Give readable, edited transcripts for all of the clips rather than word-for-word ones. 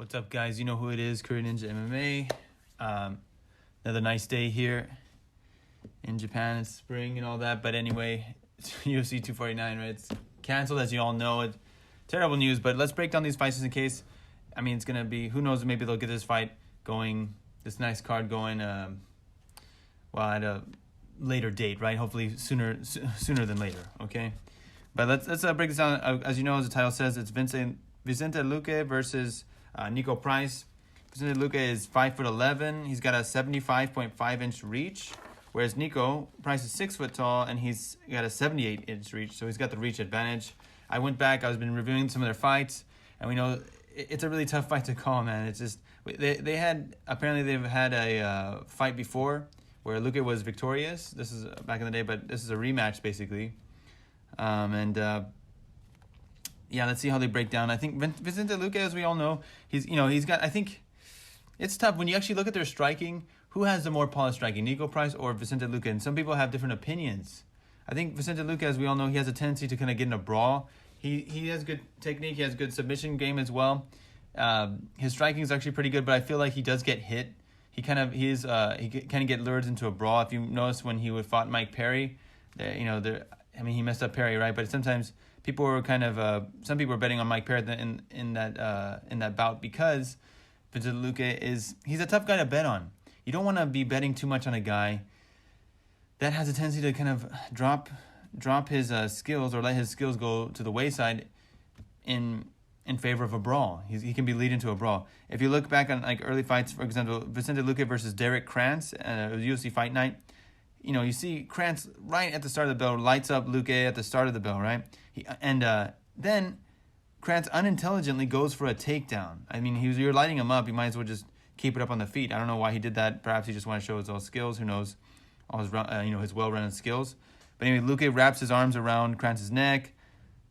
What's up, guys? You know who it is, Korean Ninja MMA. Another nice day here in Japan. It's spring and all that. But anyway, it's UFC 249, right? It's canceled, as you all know. It's terrible news, but let's break down these fights just in case. I mean, it's going to be, who knows, maybe they'll get this fight going, this nice card going, at a later date, right? Hopefully sooner than later, okay? But let's break this down. As you know, as the title says, it's Vicente Luque versus Niko Price. Vicente Luque is 5'11". He's got a 75.5-inch reach, whereas Niko Price is 6 foot tall and he's got a 78-inch reach, so he's got the reach advantage. I went back. I've been reviewing some of their fights, and we know it's a really tough fight to call, man. It's just they've had a fight before where Luque was victorious. This is back in the day, but this is a rematch basically. Let's see how they break down. I think Vicente Luque, as we all know, he's got. I think it's tough when you actually look at their striking. Who has the more polished striking, Niko Price or Vicente Luque? And some people have different opinions. I think Vicente Luque, as we all know, he has a tendency to kind of get in a brawl. He has good technique. He has good submission game as well. His striking is actually pretty good, but I feel like he does get hit. He kind of get lured into a brawl. If you notice when he fought Mike Perry, he messed up Perry, right? But sometimes people were some people were betting on Mike Perry in that bout because Vicente Luque he's a tough guy to bet on. You don't want to be betting too much on a guy that has a tendency to kind of drop his skills or let his skills go to the wayside in favor of a brawl. He can be lead into a brawl. If you look back on like early fights, for example, Vicente Luque versus Derek Krantz at a UFC Fight Night, you see Krantz right at the start of the bell lights up Luque at the start of the bell, right? Then Krantz unintelligently goes for a takedown. I mean, you're lighting him up. You might as well just keep it up on the feet. I don't know why he did that. Perhaps he just wanted to show his own skills. Who knows? All his his well-rounded skills. But anyway, Luque wraps his arms around Krantz's neck,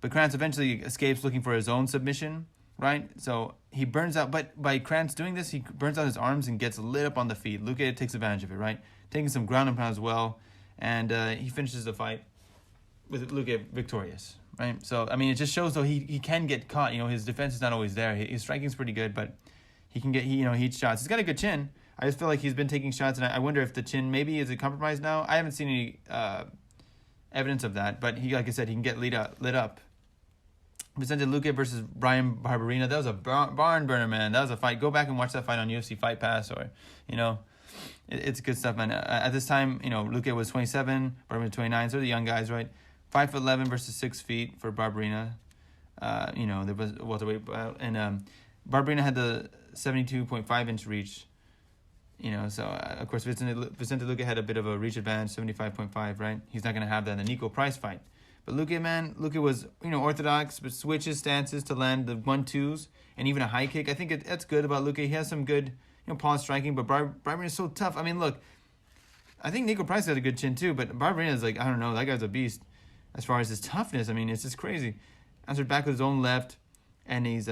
but Krantz eventually escapes looking for his own submission, right? So he burns out. But by Krantz doing this, he burns out his arms and gets lit up on the feet. Luque takes advantage of it, right? Taking some ground and pound as well, and he finishes the fight with Luque victorious, right? So I mean, it just shows though he can get caught. His defense is not always there. His striking is pretty good, but he can get heat shots. He's got a good chin. I just feel like he's been taking shots, and I wonder if the chin maybe is a compromise now. I haven't seen any evidence of that, but like I said, he can get lit up. Vicente Luque versus Brian Barberena. That was a barn burner, man. That was a fight. Go back and watch that fight on UFC Fight Pass, or it's good stuff, man. At this time, Luque was 27, Barberena 29. So they're the young guys, right? 5'11" versus 6 feet for Barberena. There was welterweight, and Barberena had the 72.5-inch reach. So of course Vicente Luque had a bit of a reach advantage, 75.5, right? He's not going to have that in the Niko Price fight. But Luque was, orthodox, but switches stances to land the 1-2s and even a high kick. I think that's good about Luque. He has some good, polished striking, but Barberena is so tough. I mean, look, I think Niko Price has a good chin too, but Barberena is like, I don't know, that guy's a beast as far as his toughness. I mean, it's just crazy. Answered back with his own left, and he's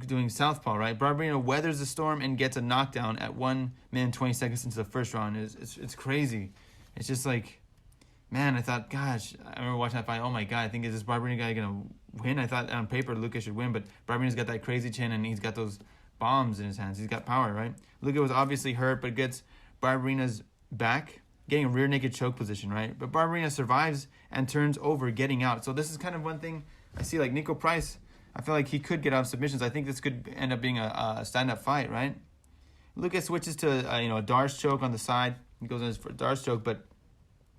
doing southpaw, right? Barberena weathers the storm and gets a knockdown at 1 minute 20 seconds into the first round. It's crazy. It's just like, man, I thought, gosh, I remember watching that fight. Oh my God, I think, is this Barberena guy gonna win? I thought on paper Luque should win, but Barberena's got that crazy chin and he's got those bombs in his hands. He's got power, right? Luque was obviously hurt, but gets Barberena's back, getting a rear naked choke position, right? But Barberena survives and turns over, getting out. So this is kind of one thing I see, like Niko Price. I feel like he could get out of submissions. I think this could end up being a stand-up fight, right? Luque switches to a Darce choke on the side. He goes in for a Darce choke, but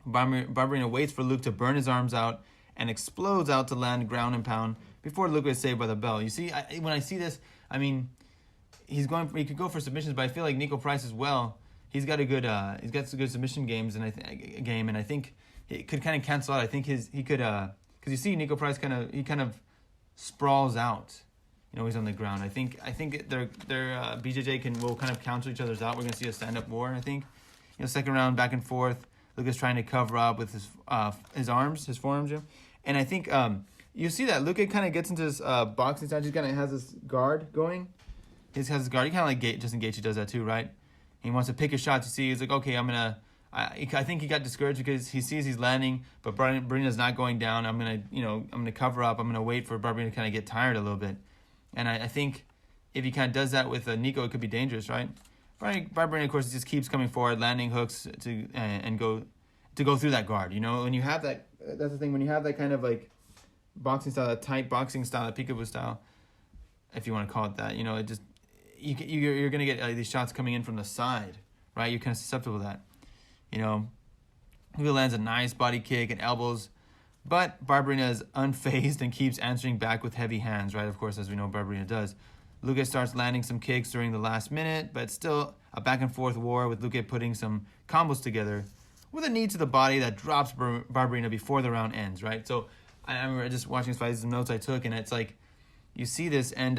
Barberena waits for Luque to burn his arms out and explodes out to land ground and pound before Luque is saved by the bell. You see, when I see this, I mean, he could go for submissions, but I feel like Niko Price as well. He's got some good submission games, and I think it could kind of cancel out. I think because you see Niko Price kind of sprawls out. He's on the ground. I think their BJJ will kind of cancel each other's out. We're gonna see a stand-up war. I think, second round back and forth. Luque's trying to cover up with his forearms, and I think you see that Luque kind of gets into his boxing stance. He kind of has this guard going. He has his guard. He kind of like Justin Gaethje does that too, right? He wants to pick his shots. You see, he's like, okay, I think he got discouraged because he sees he's landing, but Barberena's not going down. I'm gonna cover up. I'm gonna wait for Barberena to kind of get tired a little bit, and I think if he kind of does that with Niko, it could be dangerous, right? Barberena, of course, just keeps coming forward, landing hooks to go through that guard. You know, when you have that, that's the thing. When you have that kind of like boxing style, that tight boxing style, that peekaboo style, if you want to call it that, you know, it just you're gonna get these shots coming in from the side, right? You're kind of susceptible to that. You know, Luque lands a nice body kick and elbows, but Barberena is unfazed and keeps answering back with heavy hands, right? Of course, as we know, Barberena does. Luque starts landing some kicks during the last minute, but still a back and forth war with Luque putting some combos together with a knee to the body that drops Barberena before the round ends, right? So I remember just watching this fight, some notes I took, and it's like, you see this, and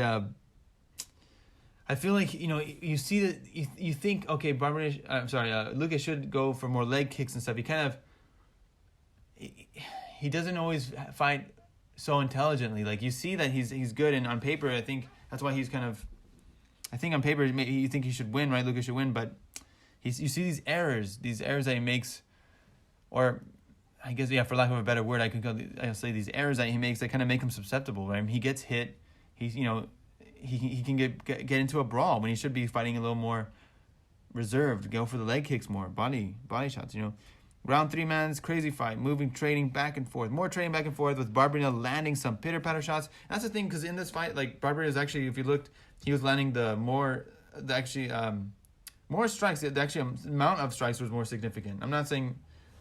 I feel like, you know, you see that, you think, okay, Luque should go for more leg kicks and stuff. He kind of, he doesn't always fight so intelligently. Like, you see that he's good, and on paper, I think that's why he's kind of, I think on paper, you think he should win, right? Luque should win, but you see these errors that he makes, or I guess, yeah, for lack of a better word, I'll say these errors that he makes that kind of make him susceptible, right? I mean, he gets hit, he's, you know, he can get into a brawl when he should be fighting a little more reserved, go for the leg kicks more, body shots, you know. Round 3, man, it's crazy fight, trading back and forth, more trading back and forth with Barberena landing some pitter-patter shots. That's the thing, because in this fight, like, Barberena is actually, if you looked, he was landing more strikes. The actual amount of strikes was more significant. I'm not saying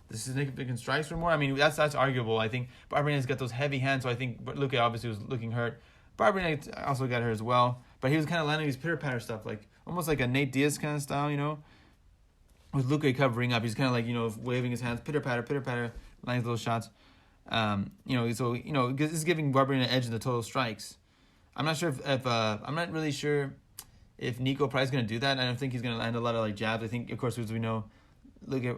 the significant strikes were more. I mean, that's arguable. I think Barberena's got those heavy hands, so I think Luque obviously was looking hurt. Barberena also got hurt as well, but he was kind of landing these pitter-patter stuff, like almost like a Nate Diaz kind of style, you know, with Luque covering up. He's kind of like, you know, waving his hands, pitter-patter, landing those shots. You know, so, you know, this is giving Barberena an edge in the total strikes. I'm not sure if I'm not really sure if Niko Price is going to do that. I don't think he's going to land a lot of like jabs. I think, of course, as we know, look at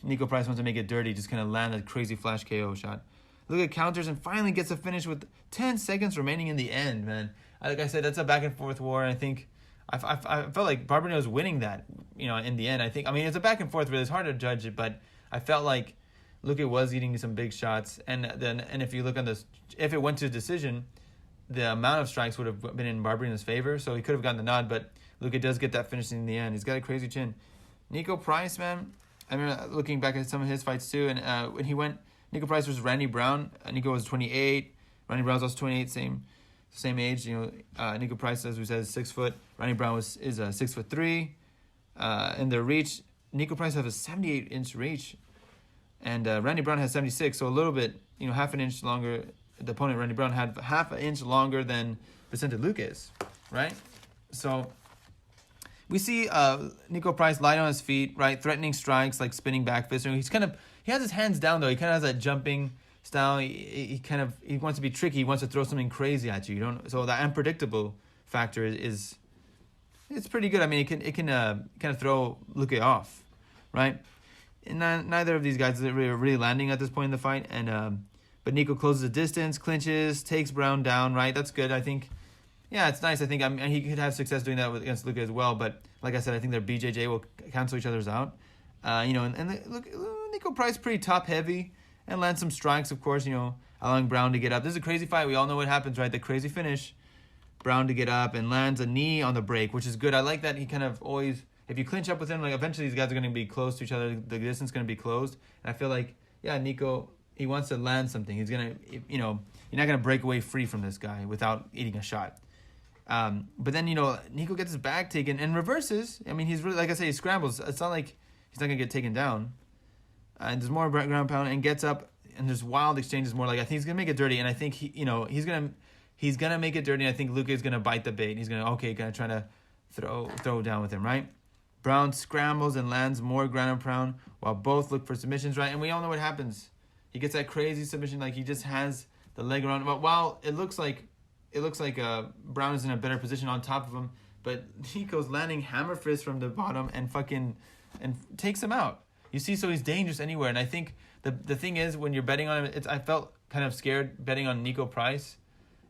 Niko Price wants to make it dirty, just kind of land a crazy flash KO shot. Luque counters and finally gets a finish with 10 seconds remaining in the end, man. Like I said, that's a back and forth war, and I think I felt like Barberena was winning that, you know, in the end. I mean, it's a back and forth, but it's hard to judge it, but I felt like Luque was eating some big shots, and if you look on this, if it went to a decision, the amount of strikes would have been in Barberena's favor, so he could have gotten the nod, but Luque does get that finish in the end. He's got a crazy chin. Niko Price, man, I remember looking back at some of his fights too, and when he went, Niko Price versus Randy Brown. Niko was 28. Randy Brown's also 28, same age. You know, Niko Price, as we said, is 6 foot. Randy Brown is 6'3". In the reach, Niko Price has a 78-inch reach, and Randy Brown has 76. So a little bit, you know, half an inch longer. The opponent, Randy Brown, had half an inch longer than Vicente Luque is, right? So we see Niko Price light on his feet, right, threatening strikes like spinning back fists. He has his hands down though. He kind of has that jumping style. He wants to be tricky. He wants to throw something crazy at you. So that unpredictable factor is it's pretty good. I mean, it can kind of throw Luque off, right? And neither of these guys are really landing at this point in the fight. And but Niko closes the distance, clinches, takes Brown down. Right, that's good. I think. Yeah, it's nice. I think he could have success doing that against Luque as well. But like I said, I think their BJJ will cancel each other's out. You know, and look, Niko Price pretty top heavy and lands some strikes, of course, you know, allowing Brown to get up. This is a crazy fight. We all know what happens, right? The crazy finish. Brown to get up and lands a knee on the break, which is good. I like that he kind of always, if you clinch up with him, like eventually these guys are going to be close to each other. The distance is going to be closed. And I feel like, yeah, Niko, he wants to land something. He's going to, you know, you're not going to break away free from this guy without eating a shot. But then, you know, Niko gets his back taken and reverses. I mean, he's really, like I say, he scrambles. It's not like he's not going to get taken down. And there's more ground pound and gets up, and there's wild exchanges more. Like, I think he's going to make it dirty, and I think, he's going to make it dirty, and I think Luque is going to bite the bait. He's going to try to throw down with him, right? Brown scrambles and lands more ground and pound while both look for submissions, right? And we all know what happens. He gets that crazy submission, like he just has the leg around. But while it looks like Brown is in a better position on top of him, but Niko's landing hammer fist from the bottom and takes him out. You see, so he's dangerous anywhere. And I think the thing is, when you're betting on him, I felt kind of scared betting on Niko Price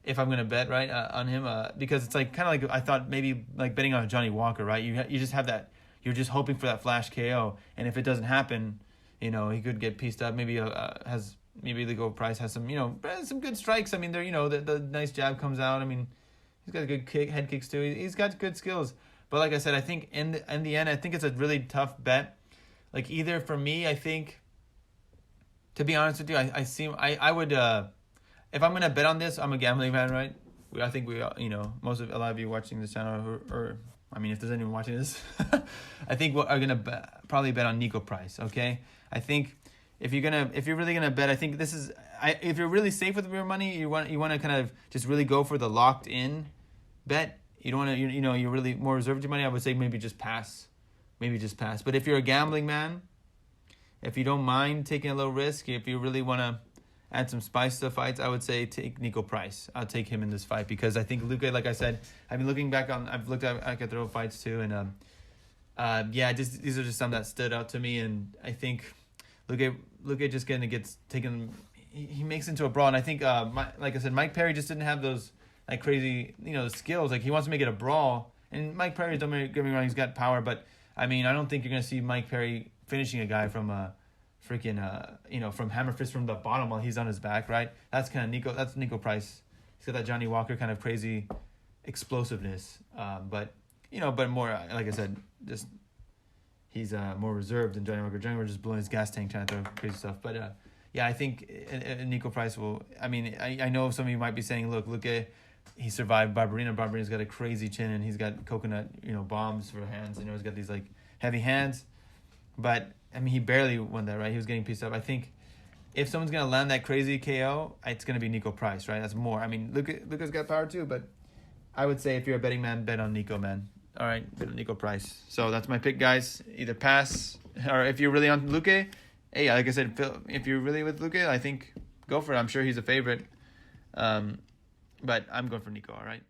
if I'm going to bet, right, on him, because it's like kind of like I thought maybe like betting on Johnny Walker, right? You just have that, you're just hoping for that flash KO, and if it doesn't happen, you know, he could get pieced up. Maybe Niko Price has some, you know, some good strikes. I mean, they're, you know, the nice jab comes out. I mean, He's got good head kicks too. He's got good skills. But like I said, I think in the end, I think it's a really tough bet. Like either for me, I think, to be honest with you, I would if I'm gonna bet on this, I'm a gambling man, right? I think we most of a lot of you watching this channel or I mean if there's anyone watching this, I think we are gonna probably bet on Niko price. Okay, I think if you're really gonna bet, I think this is if you're really safe with your money, you want to kind of just really go for the locked in bet. You don't want to you're really more reserved with your money. I would say maybe just pass. But if you're a gambling man, if you don't mind taking a little risk, if you really want to add some spice to the fights, I would say take Niko Price. I'll take him in this fight because I think Luque, like I said, I've been looking back on, I've looked at Alcatraz fights too, and these are just some that stood out to me, and I think Luque just gets taken. He makes into a brawl, and I think like I said, Mike Perry just didn't have those like crazy skills. Like he wants to make it a brawl, and Mike Perry, don't get me wrong, he's got power, but I mean I don't think you're gonna see Mike Perry finishing a guy from from hammer fist from the bottom while he's on his back, right? That's kind of Niko. That's Niko Price. He's got that Johnny Walker kind of crazy explosiveness, but more like I said, just he's more reserved than Johnny Walker. Johnny Walker just blowing his gas tank trying to throw crazy stuff. But I think Niko Price will. I mean, I know some of you might be saying, look at he survived Barberena. Barberena's got a crazy chin and he's got coconut bombs for hands. He's got these like heavy hands, but I mean, he barely won that, right? He was getting pieced up. I think if someone's going to land that crazy KO, it's going to be Niko Price, right? That's more. I mean, Luca's got power too, but I would say if you're a betting man, bet on Niko, man. All right, bet on Niko Price. So that's my pick, guys. Either pass, or if you're really on Luque, hey, like I said, if you're really with Luque, I think go for it. I'm sure he's a favorite. But I'm going for Niko, all right?